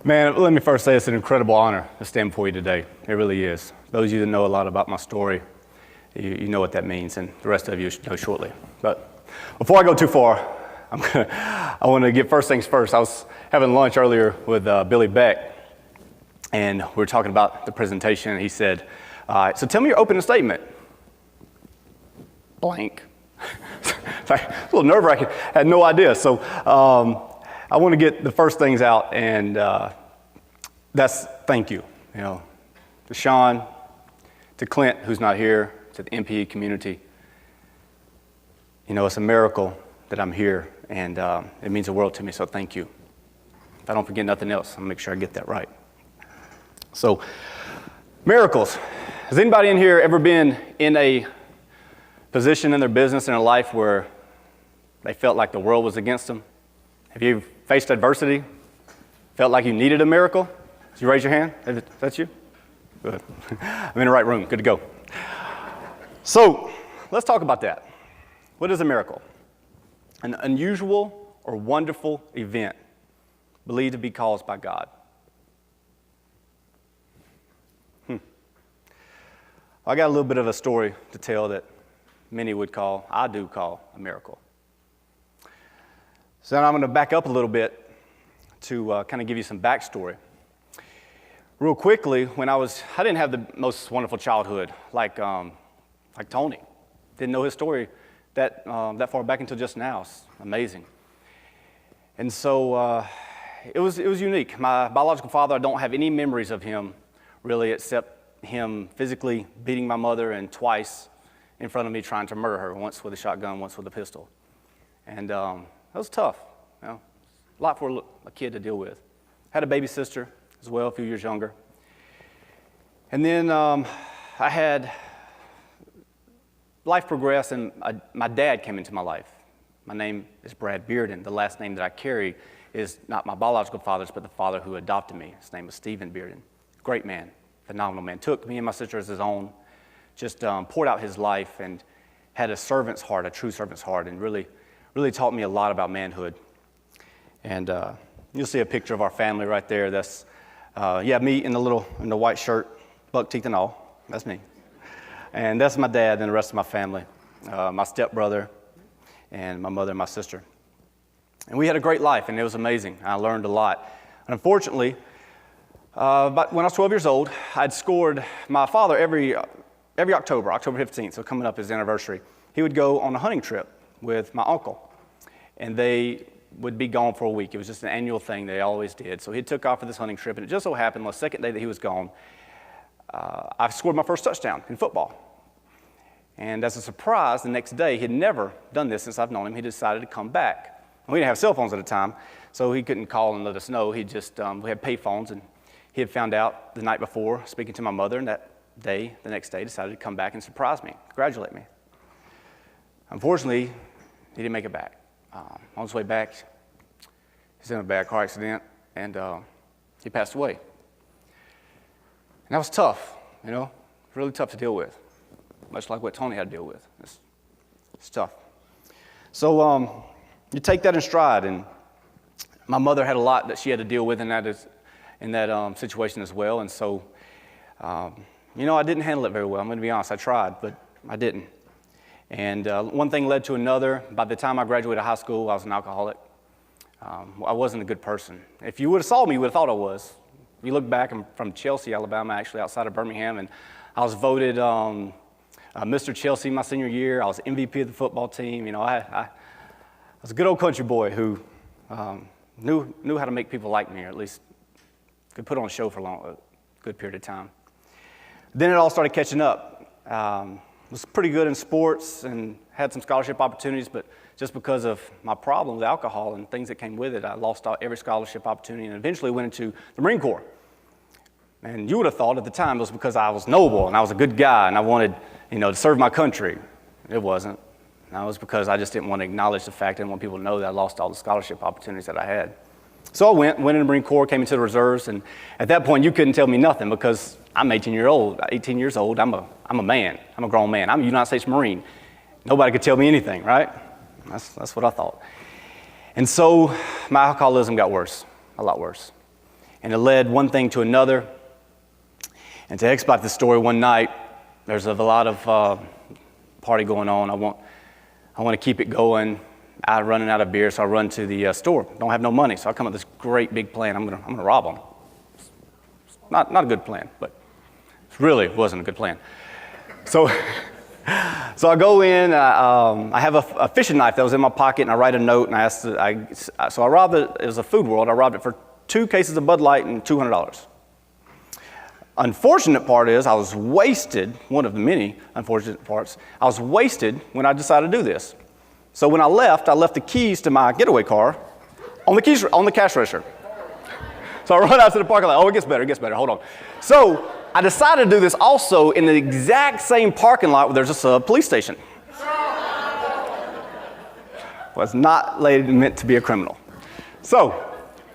Man, let me first say it's an incredible honor to stand before you today. It really is. Those of you that know a lot about my story, you know what that means, and the rest of you know shortly. But before I go too far, I want to get first things first. I was having lunch earlier with Billy Beck, and we were talking about the presentation, and he said, so tell me your opening statement. Blank. It's like, a little nerve-wracking. I had no idea. So I want to get the first things out, and that's thank you. You know, to Sean, to Clint, who's not here, to the MPE community. You know, it's a miracle that I'm here, and it means the world to me, so thank you. If I don't forget nothing else, I'm going to make sure I get that right. So, miracles. Has anybody in here ever been in a position in their business, in their life, where they felt like the world was against them? Have you faced adversity? Felt like you needed a miracle? Did you raise your hand? Is that you? Good. I'm in the right room. Good to go. So, let's talk about that. What is a miracle? An unusual or wonderful event believed to be caused by God. I got a little bit of a story to tell that many would call, I do call, a miracle. So now I'm going to back up a little bit to kind of give you some backstory. Real quickly, I didn't have the most wonderful childhood like Tony. Didn't know his story that far back until just now. It's amazing. And so it was unique. My biological father, I don't have any memories of him really, except him physically beating my mother and twice in front of me trying to murder her, once with a shotgun, once with a pistol. And that was tough, you know, a lot for a kid to deal with. Had a baby sister as well, a few years younger. And then I had life progressed, and my dad came into my life. My name is Brad Bearden. The last name that I carry is not my biological father's, but the father who adopted me. His name was Stephen Bearden. Great man, phenomenal man. Took me and my sister as his own, just poured out his life and had a servant's heart, a true servant's heart, and really taught me a lot about manhood. And you'll see a picture of our family right there. That's, me in the white shirt, buck teeth and all. That's me. And that's my dad and the rest of my family, my stepbrother and my mother and my sister. And we had a great life, and it was amazing. I learned a lot. And unfortunately, but when I was 12 years old, I'd scored my father every October 15th, so coming up his anniversary, he would go on a hunting trip with my uncle. And they would be gone for a week. It was just an annual thing they always did. So he took off for this hunting trip, and it just so happened the second day that he was gone, I scored my first touchdown in football. And as a surprise, the next day, he'd never done this since I've known him, he decided to come back. And we didn't have cell phones at the time, so he couldn't call and let us know. He just, we had pay phones, and he had found out the night before, speaking to my mother, and the next day, decided to come back and surprise me, congratulate me. Unfortunately, he didn't make it back. On his way back, he's in a bad car accident, and he passed away. And that was tough, you know, really tough to deal with, much like what Tony had to deal with. It's tough. So you take that in stride, and my mother had a lot that she had to deal with in that situation as well, and so, you know, I didn't handle it very well. I'm going to be honest, I tried, but I didn't. And one thing led to another. By the time I graduated high school, I was an alcoholic. I wasn't a good person. If you would have saw me, you would have thought I was. If you look back, I'm from Chelsea, Alabama, actually outside of Birmingham, and I was voted Mr. Chelsea my senior year. I was MVP of the football team. You know, I was a good old country boy who knew how to make people like me, or at least could put on a show for a good period of time. Then it all started catching up. Was pretty good in sports and had some scholarship opportunities, but just because of my problem with alcohol and things that came with it, I lost every scholarship opportunity and eventually went into the Marine Corps. And you would have thought at the time it was because I was noble and I was a good guy and I wanted, you know, to serve my country. It wasn't. No, it was because I just didn't want to acknowledge the fact, I didn't want people to know that I lost all the scholarship opportunities that I had. So I went in the Marine Corps, came into the reserves, and at that point you couldn't tell me nothing because I'm 18 years old, I'm a man, I'm a grown man, I'm a United States Marine. Nobody could tell me anything, right? That's what I thought. And so my alcoholism got worse, a lot worse. And it led one thing to another. And to expedite the story, one night, there's a lot of party going on. I want to keep it going. I'm running out of beer, so I run to the store. Don't have no money, so I come up with this great big plan. I'm gonna rob them. Not a good plan, but it really wasn't a good plan. So I go in. I have a fishing knife that was in my pocket, and I write a note. And so I robbed it. It was a Food World. I robbed it for 2 cases of Bud Light and $200. Unfortunate part is I was wasted. One of the many unfortunate parts. I was wasted when I decided to do this. So when I left the keys to my getaway car on the cash register. So I run out to the parking lot. Oh, it gets better. Hold on. So I decided to do this also in the exact same parking lot where there's just a police station. Was not meant to be a criminal. So,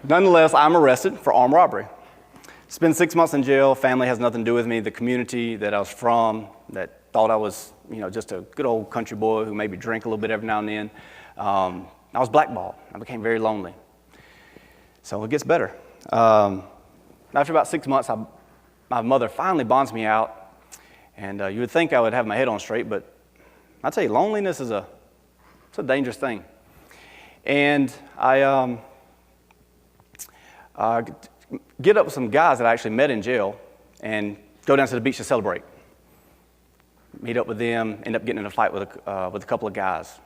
nonetheless, I'm arrested for armed robbery. Spent 6 months in jail. Family has nothing to do with me. The community that I was from, that thought I was, just a good old country boy who maybe drank a little bit every now and then. I was blackballed. I became very lonely. So it gets better. After about 6 months, my mother finally bonds me out. And you would think I would have my head on straight, but I tell you, loneliness is it's a dangerous thing. And I get up with some guys that I actually met in jail and go down to the beach to celebrate. Meet up with them, end up getting in a fight with a couple of guys.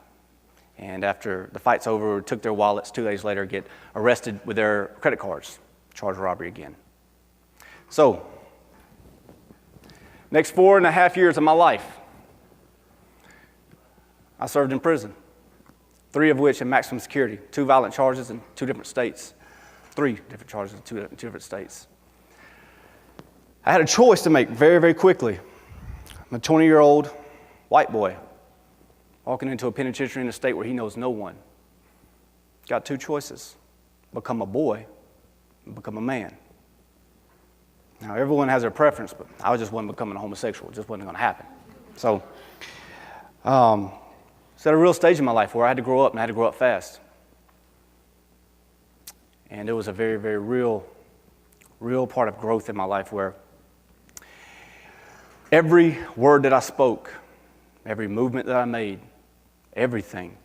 And after the fight's over, took their wallets. 2 days later, get arrested with their credit cards, charged with robbery again. So, next 4.5 years of my life, I served in prison. 3 of which in maximum security. 2 violent charges in 2 different states. 3 different charges in 2 different states. I had a choice to make very, very quickly. I'm a 20-year-old white boy walking into a penitentiary in a state where he knows no one. Got 2 choices: become a boy and become a man. Now, everyone has their preference, but I just wasn't becoming a homosexual. It just wasn't going to happen. So, it's at a real stage in my life where I had to grow up, and I had to grow up fast. And it was a very, very real part of growth in my life where every word that I spoke, every movement that I made, everything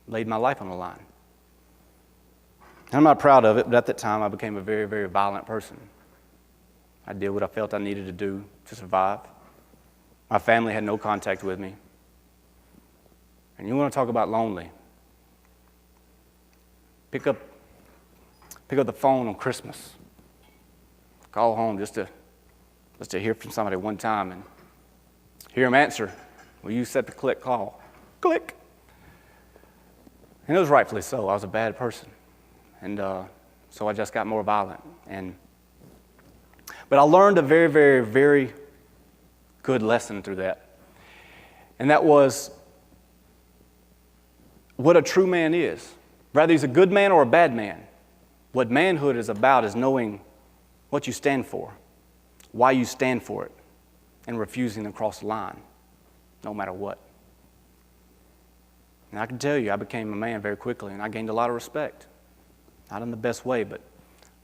laid my life on the line. I'm not proud of it, but at that time I became a very, very violent person. I did what I felt I needed to do to survive. My family had no contact with me. And you want to talk about lonely. Pick up the phone on Christmas. Call home just to hear from somebody one time and hear them answer. Will you set the click call? Click. And it was rightfully so. I was a bad person. And so I just got more violent. But I learned a very, very, very good lesson through that. And that was what a true man is. Whether he's a good man or a bad man, what manhood is about is knowing what you stand for, why you stand for it, and refusing to cross the line, no matter what. And I can tell you, I became a man very quickly, and I gained a lot of respect. Not in the best way, but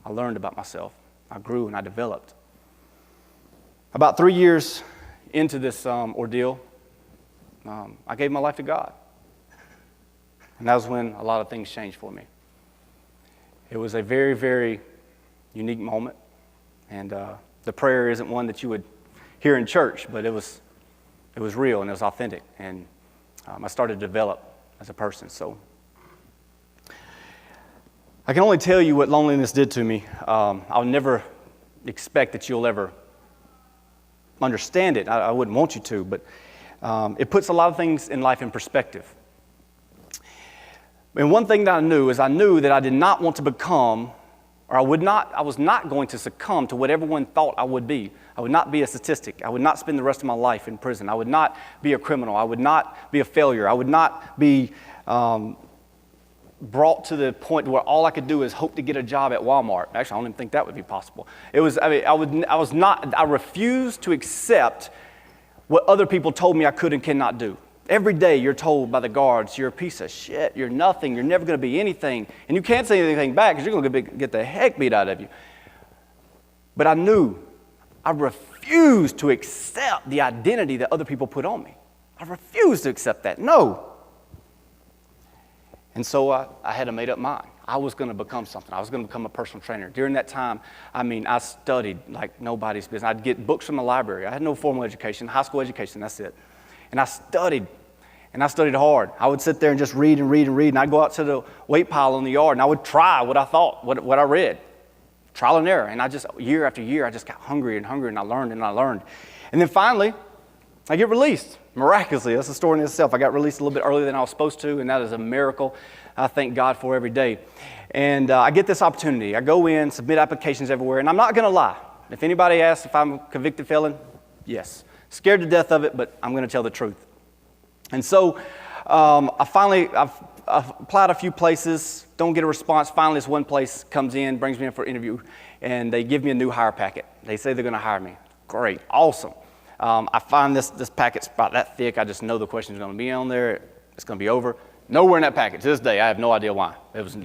I learned about myself. I grew and I developed. About 3 years into this ordeal, I gave my life to God. And that was when a lot of things changed for me. It was a very, very unique moment. And the prayer isn't one that you would hear in church, but it was real and it was authentic. And I started to develop as a person. So I can only tell you what loneliness did to me. I'll never expect that you'll ever understand it. I wouldn't want you to, but it puts a lot of things in life in perspective. And one thing that I knew that I did not want to become, or I was not going to succumb to what everyone thought I would be. I would not be a statistic. I would not spend the rest of my life in prison. I would not be a criminal. I would not be a failure. I would not be brought to the point where all I could do is hope to get a job at Walmart. Actually, I don't even think that would be possible. I refused to accept what other people told me I could and cannot do. Every day you're told by the guards, you're a piece of shit, you're nothing, you're never going to be anything. And you can't say anything back because you're going to get the heck beat out of you. But I refused to accept the identity that other people put on me. I refused to accept that. No. And so I had a made-up mind. I was going to become something. I was going to become a personal trainer. During that time, I studied like nobody's business. I'd get books from the library. I had no formal education, high school education, that's it. And I studied hard. I would sit there and just read and read and read, and I'd go out to the weight pile in the yard, and I would try what I thought, what I read. Trial and error. And year after year, I just got hungry and hungry, and I learned and I learned. And then finally, I get released. Miraculously, that's a story in itself. I got released a little bit earlier than I was supposed to, and that is a miracle I thank God for every day. And I get this opportunity. I go in, submit applications everywhere, and I'm not going to lie. If anybody asks if I'm a convicted felon, yes. Scared to death of it, but I'm going to tell the truth. And so I've applied a few places, don't get a response. Finally, this one place comes in, brings me in for an interview, and they give me a new hire packet. They say they're going to hire me. Great, awesome. I find this packet's about that thick. I just know the question's going to be on there. It's going to be over. Nowhere in that packet. To this day, I have no idea why.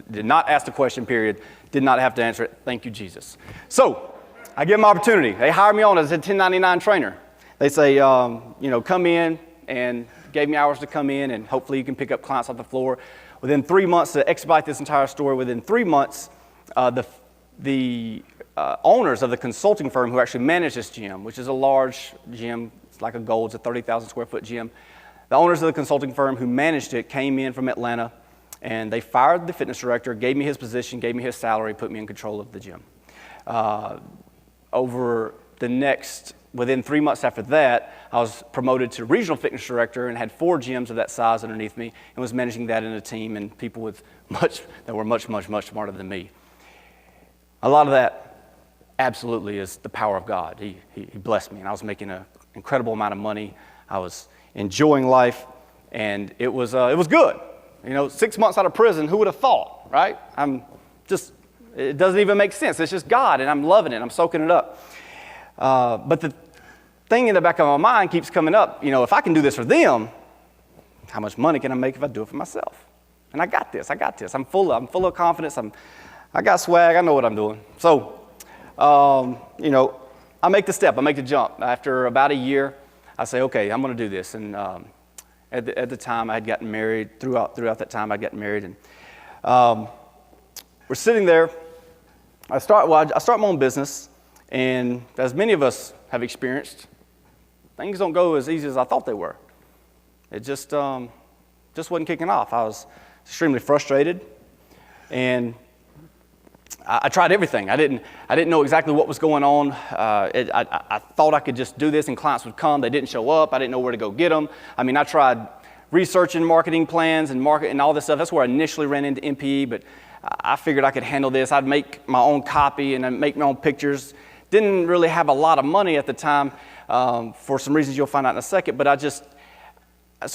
Did not ask the question, period. Did not have to answer it. Thank you, Jesus. So I give them opportunity. They hire me on as a 1099 trainer. They say, come in, and gave me hours to come in, and hopefully you can pick up clients off the floor. Within 3 months, to expedite this entire story, within 3 months, the owners of the consulting firm who actually managed this gym, which is a large gym, it's like a Gold's, a 30,000 square foot gym. The owners of the consulting firm who managed it came in from Atlanta, and they fired the fitness director, gave me his position, gave me his salary, put me in control of the gym. Within 3 months after that, I was promoted to regional fitness director and had 4 gyms of that size underneath me and was managing that in a team and people that were much, much, much smarter than me. A lot of that absolutely is the power of God. He blessed me, and I was making an incredible amount of money. I was enjoying life, and it was good. 6 months out of prison, who would have thought, right? It doesn't even make sense. It's just God, and I'm loving it. I'm soaking it up. But the thing in the back of my mind keeps coming up, if I can do this for them, how much money can I make if I do it for myself? And I got this. I'm full of confidence. I got swag. I know what I'm doing. So, I make the step. I make the jump. After about a year, I say, okay, I'm going to do this. And at the time, I had gotten married. Throughout that time, I'd gotten married. And we're sitting there. I start my own business. And as many of us have experienced, things don't go as easy as I thought they were. It just wasn't kicking off. I was extremely frustrated, and I tried everything. I didn't know exactly what was going on. I thought I could just do this and clients would come. They didn't show up. I didn't know where to go get them. I tried researching marketing plans and all this stuff. That's where I initially ran into MPE, but I figured I could handle this. I'd make my own copy and I'd make my own pictures. Didn't really have a lot of money at the time for some reasons you'll find out in a second, but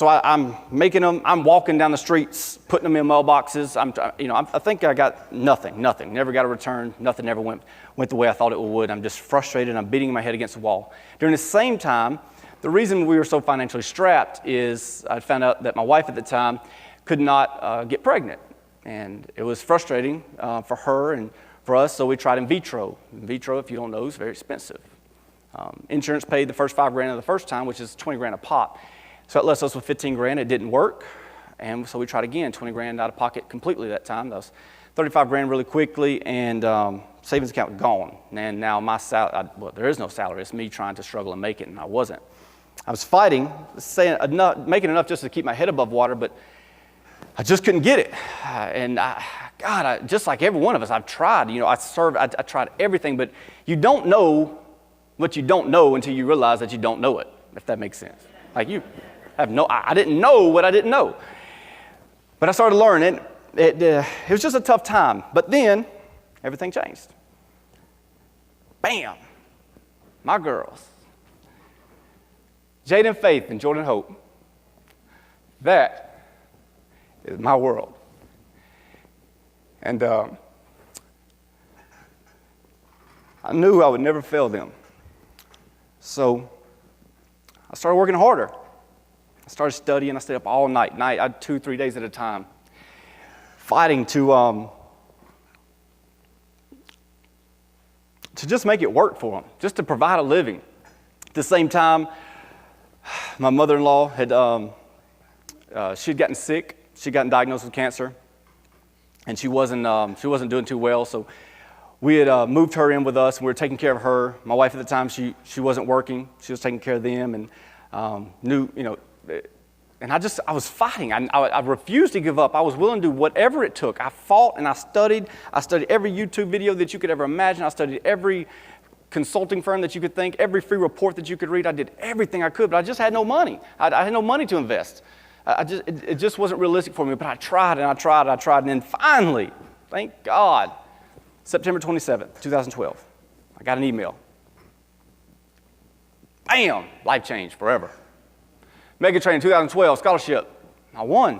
I'm making them. I'm walking down the streets, putting them in mailboxes. I think I got nothing. Never got a return. Nothing ever went the way I thought it would. I'm just frustrated. I'm beating my head against the wall. During the same time, the reason we were so financially strapped is I found out that my wife at the time could not get pregnant, and it was frustrating for her and for us. So we tried in vitro. In vitro, if you don't know, is very expensive. Insurance paid the first $5,000 of the first time, which is $20,000 a pop. So it left us with $15,000. It didn't work, and so we tried again. $20,000 out of pocket completely that time. That was $35,000 really quickly, and savings account was gone. And now my salary, there is no salary. It's me trying to struggle and make it, and I wasn't. I was fighting, making enough just to keep my head above water, but I just couldn't get it. Just like every one of us, I've tried. I tried everything, but you don't know what you don't know until you realize that you don't know it, if that makes sense. Like I didn't know what I didn't know. But I started learning. It was just a tough time. But then, everything changed. Bam! My girls. Jade and Faith and Jordan Hope. That is my world. And I knew I would never fail them. So I started working harder. I started studying. I stayed up all night, 2, 3 days at a time, fighting to just make it work for them, just to provide a living. At the same time, my mother-in-law she'd gotten sick. She'd gotten diagnosed with cancer, and she wasn't doing too well. So we had moved her in with us, and we were taking care of her. My wife at the time, she wasn't working. She was taking care of them, and and I was fighting. I refused to give up. I was willing to do whatever it took. I fought and I studied. I studied every YouTube video that you could ever imagine. I studied every consulting firm that you could think, every free report that you could read. I did everything I could, but I just had no money. I had no money to invest. It just wasn't realistic for me, but I tried and I tried and I tried. And then finally, thank God, September 27th, 2012, I got an email. Bam! Life changed forever. Mega Training 2012 scholarship. I won.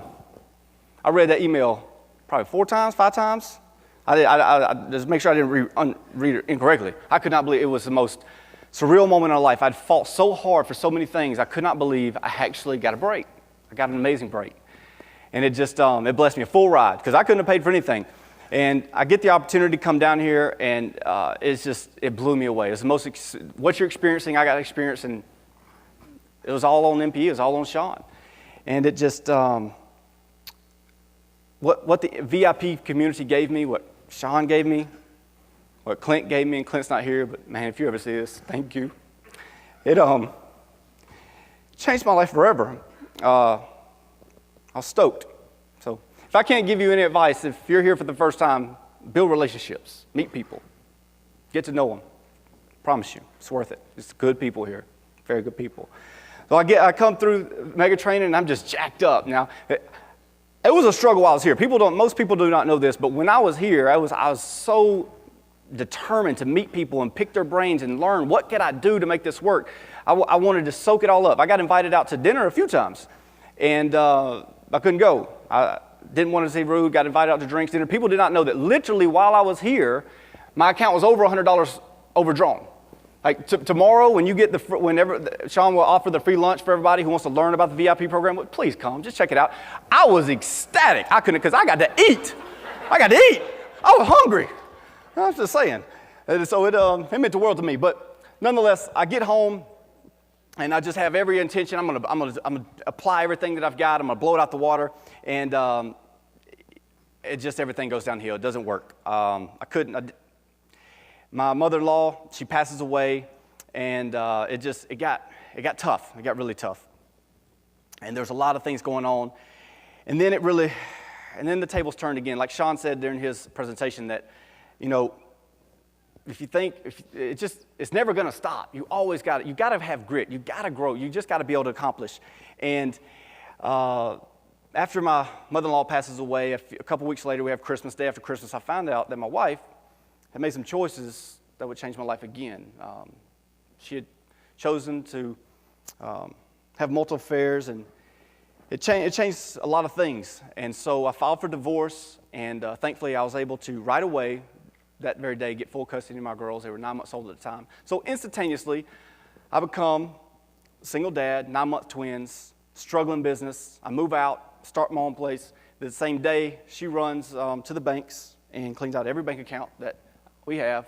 I read that email probably 4 times, 5 times. I just make sure I didn't read it incorrectly. I could not believe it was the most surreal moment in my life. I'd fought so hard for so many things. I could not believe I actually got a break. I got an amazing break. And it just, it blessed me, a full ride, because I couldn't have paid for anything. And I get the opportunity to come down here, and it blew me away. It's the most, what you're experiencing, I got to experience, and it was all on MPE, it was all on Sean. And it just, what the VIP community gave me, what Sean gave me, what Clint gave me, and Clint's not here, but man, if you ever see this, thank you. It changed my life forever. I was stoked. So if I can't give you any advice, if you're here for the first time, build relationships, meet people, get to know them. Promise you, it's worth it. It's good people here, very good people. So I come through Mega Training and I'm just jacked up. Now, it was a struggle while I was here. Most people do not know this, but when I was here, I was so determined to meet people and pick their brains and learn what could I do to make this work. I wanted to soak it all up. I got invited out to dinner a few times, and I couldn't go. I didn't want to say rude, got invited out to drinks, dinner. People did not know that literally while I was here, my account was over $100 overdrawn. Like tomorrow, when you get whenever Sean will offer the free lunch for everybody who wants to learn about the VIP program, well, please come, just check it out. I was ecstatic. I couldn't, because I got to eat. I was hungry. I was just saying. So it meant the world to me. But nonetheless, I get home, and I just have every intention. I'm gonna apply everything that I've got. I'm gonna blow it out the water, and everything goes downhill. It doesn't work. My mother-in-law, she passes away, and it got tough. It got really tough, and there's a lot of things going on, and then the tables turned again. Like Sean said during his presentation, that if you think it's never going to stop. You got to have grit. You got to grow. You just got to be able to accomplish. And after my mother-in-law passes away, a couple weeks later, we have Christmas. Day after Christmas, I found out that my wife had made some choices that would change my life again. She had chosen to have multiple affairs, and it changed a lot of things. And so I filed for divorce, and thankfully I was able to right away, that very day, get full custody of my girls. They were 9 months old at the time. So instantaneously, I become a single dad, 9-month twins, struggling business. I move out, start my own place. The same day, she runs to the banks and cleans out every bank account that we have.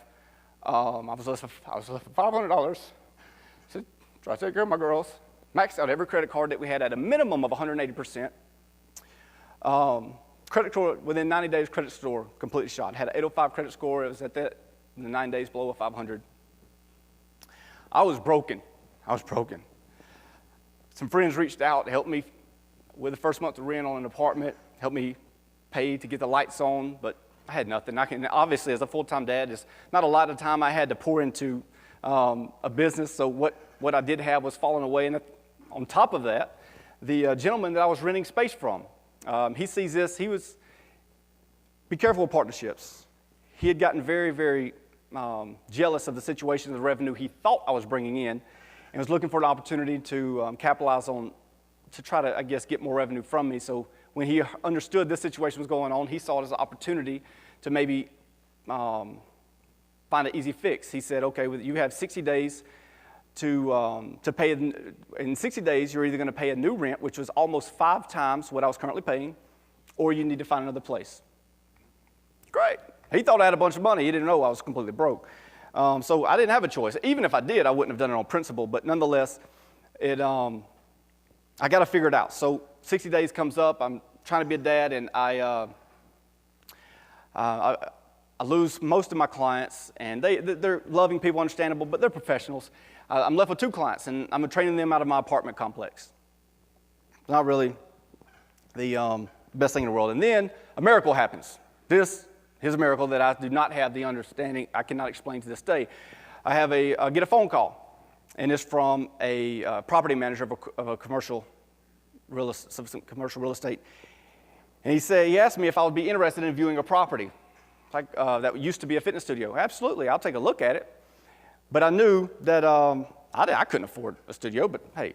I was left with $500 to try to take care of my girls. Maxed out every credit card that we had at a minimum of 180%. Credit score, within 90 days, credit score completely shot. Had an 805 credit score. It was at that in the 9 days below a 500. I was broken. Some friends reached out to help me with the first month of rent on an apartment, help me pay to get the lights on, but I had nothing. Obviously, as a full-time dad, there's not a lot of time I had to pour into a business, so what I did have was falling away. And on top of that, the gentleman that I was renting space from, he sees this. Be careful with partnerships. He had gotten very, very jealous of the situation, of the revenue he thought I was bringing in, and was looking for an opportunity to capitalize on, to try to, I guess, get more revenue from me. So when he understood this situation was going on, he saw it as an opportunity to maybe find an easy fix. He said, okay, you have 60 days to pay, in 60 days, you're either going to pay a new rent, which was almost 5 times what I was currently paying, or you need to find another place. Great. He thought I had a bunch of money. He didn't know I was completely broke. So I didn't have a choice. Even if I did, I wouldn't have done it on principle. But nonetheless, I got to figure it out. So 60 days comes up. I'm trying to be a dad, and I lose most of my clients. And they're loving people, understandable, but they're professionals. I'm left with 2 clients, and I'm training them out of my apartment complex. Not really the best thing in the world. And then a miracle happens. This is a miracle that I do not have the understanding. I cannot explain to this day. I have get a phone call, and it's from a property manager of a commercial real estate. And he asked me if I would be interested in viewing a property that used to be a fitness studio. Absolutely, I'll take a look at it. But I knew that I couldn't afford a studio, but hey,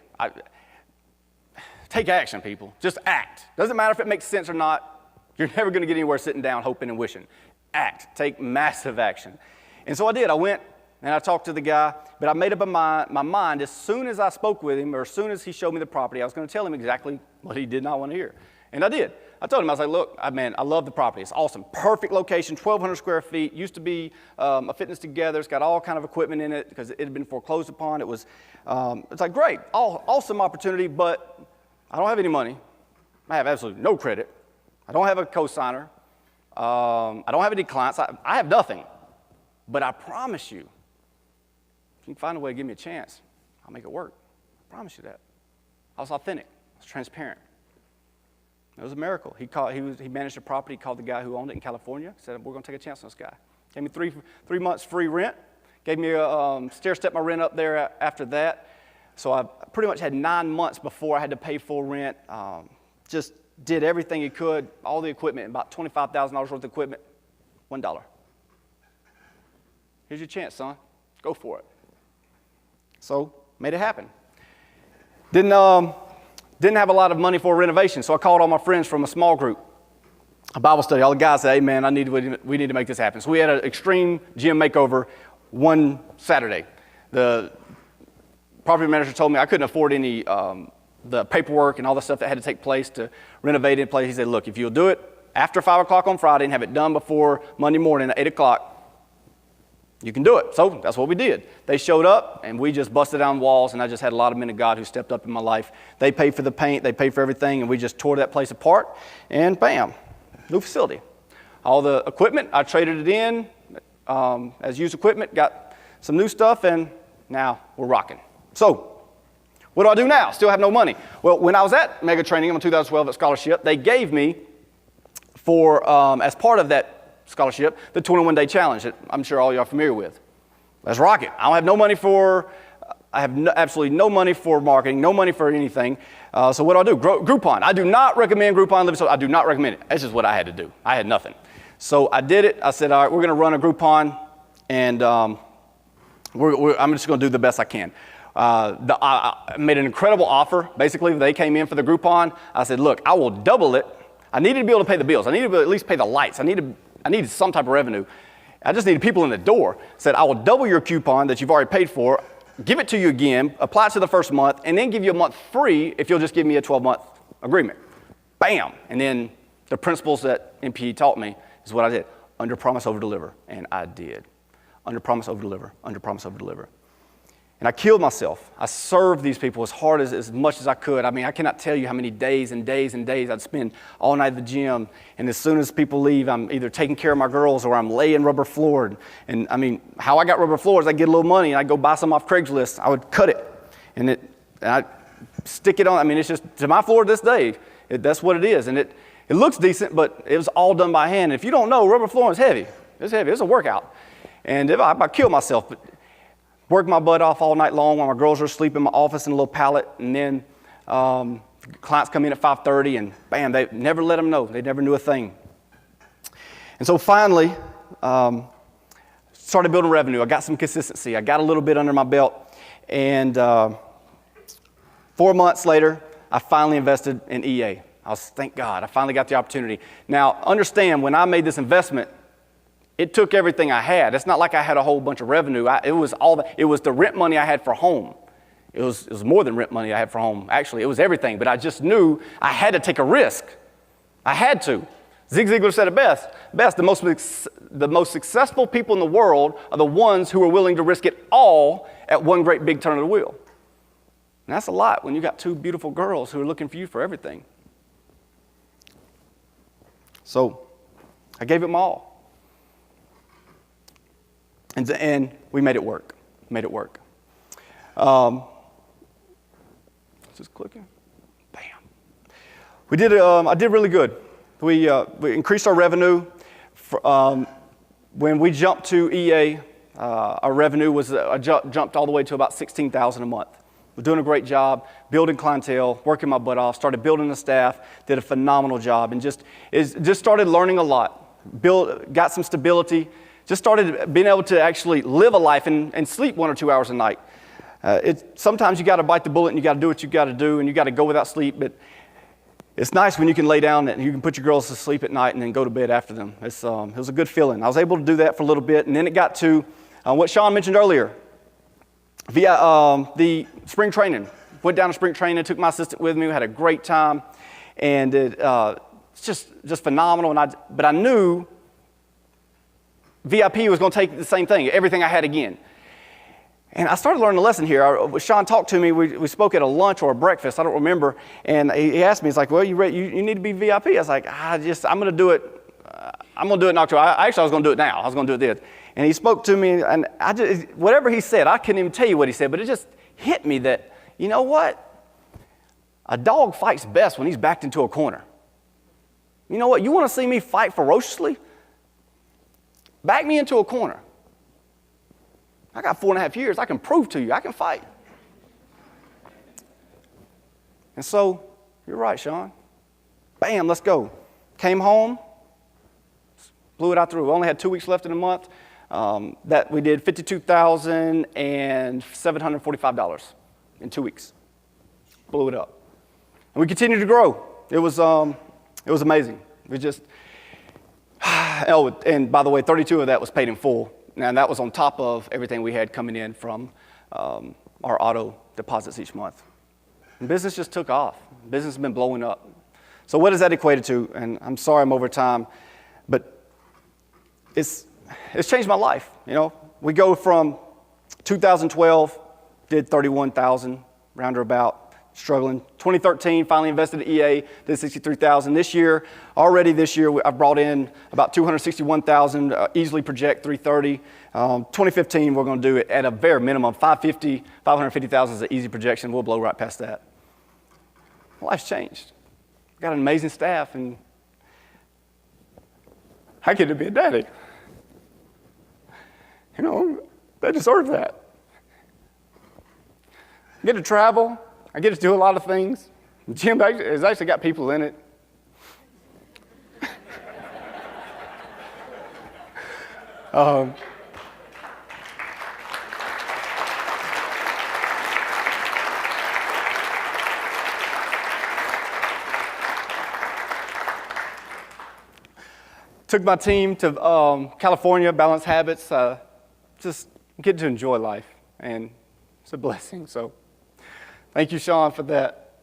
take action, people. Just act. Doesn't matter if it makes sense or not. You're never going to get anywhere sitting down, hoping and wishing. Act. Take massive action. And so I did. I went and I talked to the guy, but I made up my mind as soon as I spoke with him, or as soon as he showed me the property, I was going to tell him exactly what he did not want to hear. And I did. I told him, I was like, look, I love the property. It's awesome. Perfect location, 1,200 square feet. Used to be a fitness together. It's got all kind of equipment in it because it had been foreclosed upon. It was, it's like, great, awesome opportunity, but I don't have any money. I have absolutely no credit. I don't have a co-signer. I don't have any clients. I have nothing. But I promise you, if you can find a way to give me a chance, I'll make it work. I promise you that. I was authentic. I was transparent. It was a miracle. He managed a property, called the guy who owned it in California, said, we're going to take a chance on this guy. Gave me 3 months free rent. Gave me a stair-step my rent up there after that. So I pretty much had 9 months before I had to pay full rent. Just did everything he could, all the equipment, about $25,000 worth of equipment, $1. Here's your chance, son. Go for it. So made it happen. Didn't have a lot of money for a renovation, so I called all my friends from a small group, a Bible study. All the guys said, hey, man, we need to make this happen. So we had an extreme gym makeover one Saturday. The property manager told me I couldn't afford any the paperwork and all the stuff that had to take place to renovate it in place. He said, look, if you'll do it after 5 o'clock on Friday and have it done before Monday morning at 8 o'clock, you can do it. So that's what we did. They showed up, and we just busted down walls, and I just had a lot of men of God who stepped up in my life. They paid for the paint. They paid for everything, and we just tore that place apart, and bam, new facility. All the equipment, I traded it in as used equipment, got some new stuff, and now we're rocking. So what do I do now? Still have no money. Well, when I was at Mega Training in 2012 at Scholarship, they gave me, as part of that scholarship, the 21-day challenge that I'm sure all y'all are familiar with. Let's rock it. I don't have no money absolutely no money for marketing, no money for anything. So what do I do? Groupon. I do not recommend Groupon. So I do not recommend it. This is what I had to do. I had nothing. So I did it. I said, all right, we're going to run a Groupon, and I'm just going to do the best I can. I made an incredible offer. Basically, they came in for the Groupon. I said, look, I will double it. I needed to be able to pay the bills. I needed to at least pay the lights. I needed some type of revenue. I just needed people in the door. I said, I will double your coupon that you've already paid for, give it to you again, apply it to the first month, and then give you a month free if you'll just give me a 12-month agreement. Bam. And then the principles that MPE taught me is what I did. Underpromise, overdeliver. And I did. Underpromise, overdeliver. Underpromise, overdeliver. And I killed myself. I served these people as much as I could. I mean, I cannot tell you how many days and days and days I'd spend all night at the gym. And as soon as people leave, I'm either taking care of my girls or I'm laying rubber floored. And I mean, how I got rubber floors, I'd get a little money and I'd go buy some off Craigslist. I would cut it and I'd stick it on. I mean, it's just to my floor this day. That's what it is. And it looks decent, but it was all done by hand. And if you don't know, rubber flooring is heavy. It's heavy. It's a workout. And I killed myself. But worked my butt off all night long while my girls were asleep in my office in a little pallet. And then clients come in at 5:30 and bam, they never let them know. They never knew a thing. And so finally, started building revenue. I got some consistency. I got a little bit under my belt. And 4 months later, I finally invested in EA. Thank God, I finally got the opportunity. Now, understand, when I made this investment, It took everything I had. It's not like I had a whole bunch of revenue. It was the rent money I had for home. It was more than rent money I had for home. Actually, it was everything. But I just knew I had to take a risk. I had to. Zig Ziglar said it best. The most successful people in the world are the ones who are willing to risk it all at one great big turn of the wheel. And that's a lot when you got two beautiful girls who are looking for you for everything. So I gave it my all. And we made it work. Is this clicking? Bam. I did really good. We increased our revenue. When we jumped to EA, our revenue was jumped all the way to about $16,000 a month. We're doing a great job, building clientele, working my butt off, started building the staff, did a phenomenal job, and just started learning a lot. Got some stability, just started being able to actually live a life and sleep 1 or 2 hours a night. Sometimes you got to bite the bullet and you got to do what you got to do and you got to go without sleep, but it's nice when you can lay down and you can put your girls to sleep at night and then go to bed after them. It was a good feeling. I was able to do that for a little bit, and then it got to what Sean mentioned earlier. Via the spring training. Went down to spring training, took my assistant with me, we had a great time, and it's just phenomenal. But I knew VIP was going to take the same thing, everything I had again. And I started learning a lesson here. Sean talked to me. We spoke at a lunch or a breakfast. I don't remember. And he asked me, he's like, well, you need to be VIP. I was like, I'm going to do it. I'm going to do it in October. I was going to do it now. I was going to do it then. And he spoke to me, and whatever he said, I couldn't even tell you what he said, but it just hit me that, you know what? A dog fights best when he's backed into a corner. You know what? You want to see me fight ferociously? Back me into a corner. I got 4.5 years. I can prove to you I can fight. And so, you're right, Sean. Bam, let's go. Came home, blew it out through. We only had 2 weeks left in the month. That we did $52,745 in 2 weeks. Blew it up. And we continued to grow. It was amazing. We just, and by the way, 32 of that was paid in full. And that was on top of everything we had coming in from our auto deposits each month. And business just took off. Business has been blowing up. So what does that equate to? And I'm sorry I'm over time, but it's changed my life. You know, we go from 2012, did 31,000, round or about, struggling. 2013, finally invested at EA, did 63,000. This year, I've brought in about 261,000, easily project 330. 2015, we're going to do it at a bare minimum, 550,000 is an easy projection. We'll blow right past that. Life's changed. Got an amazing staff, and I get to be a daddy. You know, they deserve that. I get to travel. I get to do a lot of things. The gym has actually got people in it. Took my team to California, Balanced Habits, just get to enjoy life, and it's a blessing. So thank you, Sean, for that.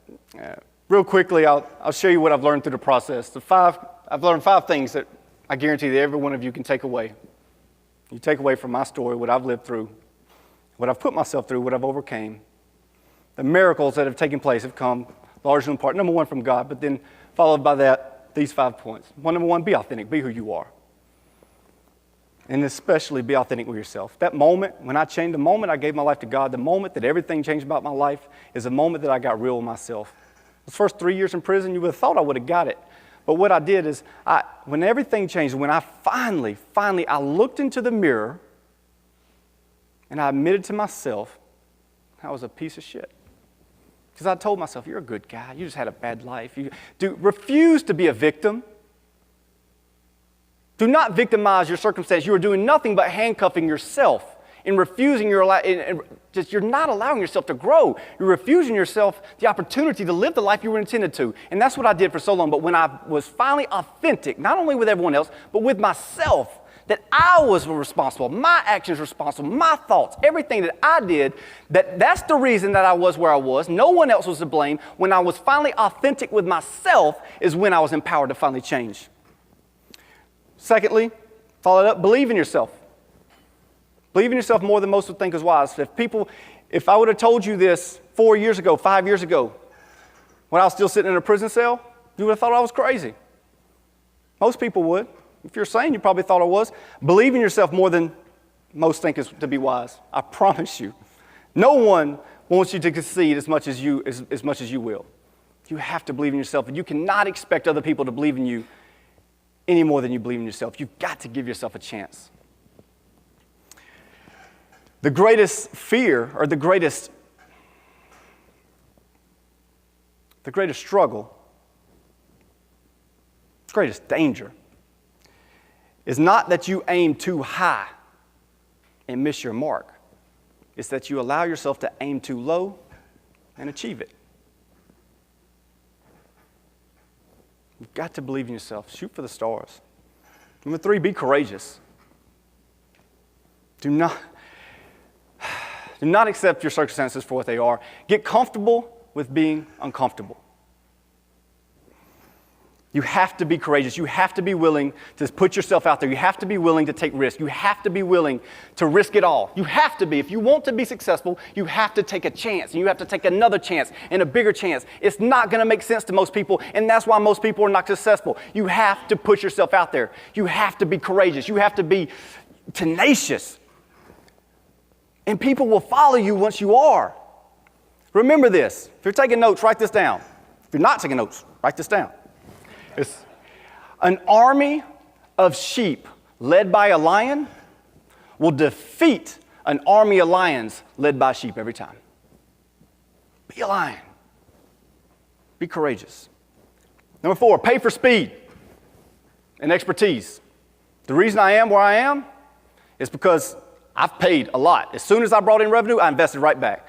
Real quickly, I'll show you what I've learned through the process. I've learned 5 things that I guarantee that every one of you can take away. You take away from my story, what I've lived through, what I've put myself through, what I've overcame. The miracles that have taken place have come largely in part, number 1, from God, but then followed by that, these 5 points. Number 1, be authentic, be who you are. And especially be authentic with yourself. That moment, when I changed, the moment I gave my life to God, the moment that everything changed about my life is the moment that I got real with myself. Those first 3 years in prison, you would have thought I would have got it. But what I did is, when everything changed, when I finally, I looked into the mirror and I admitted to myself I was a piece of shit. Because I told myself, you're a good guy. You just had a bad life. Refuse to be a victim. Do not victimize your circumstance. You are doing nothing but handcuffing yourself and refusing you're not allowing yourself to grow. You're refusing yourself the opportunity to live the life you were intended to. And that's what I did for so long. But when I was finally authentic, not only with everyone else, but with myself, that I was responsible, my actions responsible, my thoughts, everything that I did, that's the reason that I was where I was. No one else was to blame. When I was finally authentic with myself is when I was empowered to finally change. Secondly, follow it up, believe in yourself. Believe in yourself more than most would think is wise. If I would have told you this 4 years ago, 5 years ago, when I was still sitting in a prison cell, you would have thought I was crazy. Most people would. If you're sane, you probably thought I was. Believe in yourself more than most think is to be wise. I promise you. No one wants you to succeed as much as you will. You have to believe in yourself, and you cannot expect other people to believe in you any more than you believe in yourself. You've got to give yourself a chance. The greatest fear, or the greatest struggle, the greatest danger, is not that you aim too high and miss your mark. It's that you allow yourself to aim too low and achieve it. You've got to believe in yourself. Shoot for the stars. Number 3, be courageous. Do not accept your circumstances for what they are. Get comfortable with being uncomfortable. You have to be courageous. You have to be willing to put yourself out there. You have to be willing to take risks. You have to be willing to risk it all. You have to be. If you want to be successful, you have to take a chance. And you have to take another chance and a bigger chance. It's not going to make sense to most people, and that's why most people are not successful. You have to put yourself out there. You have to be courageous. You have to be tenacious. And people will follow you once you are. Remember this. If you're taking notes, write this down. If you're not taking notes, write this down. It's an army of sheep led by a lion will defeat an army of lions led by sheep every time. Be a lion. Be courageous. Number 4, pay for speed and expertise. The reason I am where I am is because I've paid a lot. As soon as I brought in revenue, I invested right back.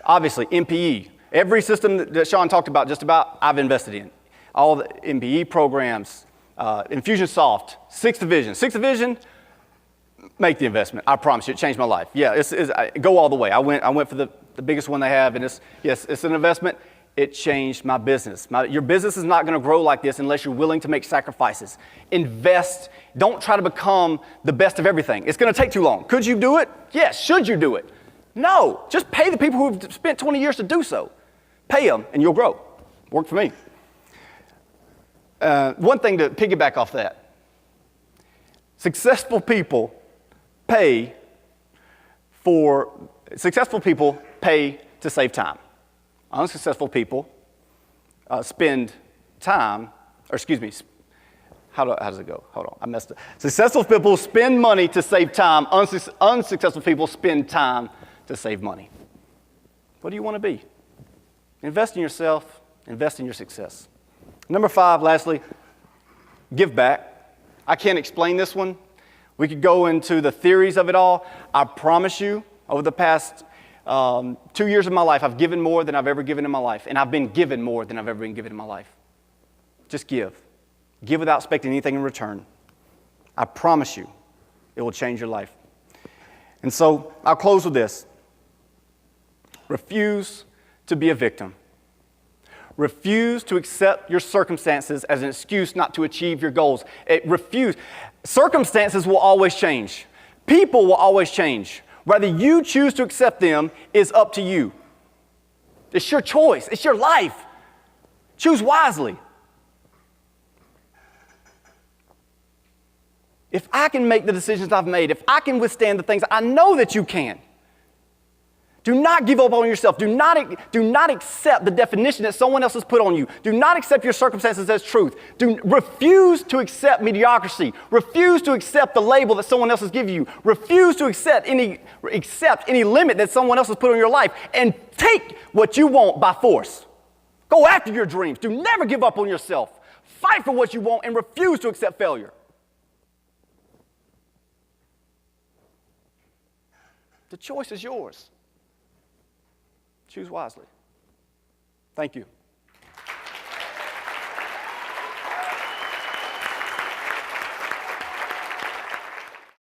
Obviously, MPE. Every system that Sean talked about, just about, I've invested in. All the MPE programs, Infusionsoft, 6th Division. 6th Division, make the investment. I promise you, it changed my life. Yeah, go all the way. I went for the biggest one they have, and it's an investment. It changed my business. Your business is not going to grow like this unless you're willing to make sacrifices. Invest. Don't try to become the best of everything. It's going to take too long. Could you do it? Yes. Should you do it? No. Just pay the people who've spent 20 years to do so. Pay them, and you'll grow. Worked for me. One thing to piggyback off that. Successful people pay to save time. Unsuccessful people spend time, how does it go? Hold on, I messed up. Successful people spend money to save time. Unsuccessful people spend time to save money. What do you want to be? Invest in yourself, invest in your success. Number 5, lastly, give back. I can't explain this one. We could go into the theories of it all. I promise you, over the past 2 years of my life, I've given more than I've ever given in my life, and I've been given more than I've ever been given in my life. Just give. Give without expecting anything in return. I promise you, it will change your life. And so, I'll close with this. Refuse to be a victim. Refuse to accept your circumstances as an excuse not to achieve your goals. Refuse. Circumstances will always change. People will always change. Whether you choose to accept them is up to you. It's your choice. It's your life. Choose wisely. If I can make the decisions I've made, if I can withstand the things, I know that you can. Do not give up on yourself. Do not accept the definition that someone else has put on you. Do not accept your circumstances as truth. Refuse to accept mediocrity. Refuse to accept the label that someone else has given you. Refuse to accept any limit that someone else has put on your life. And take what you want by force. Go after your dreams. Do never give up on yourself. Fight for what you want and refuse to accept failure. The choice is yours. Choose wisely. Thank you.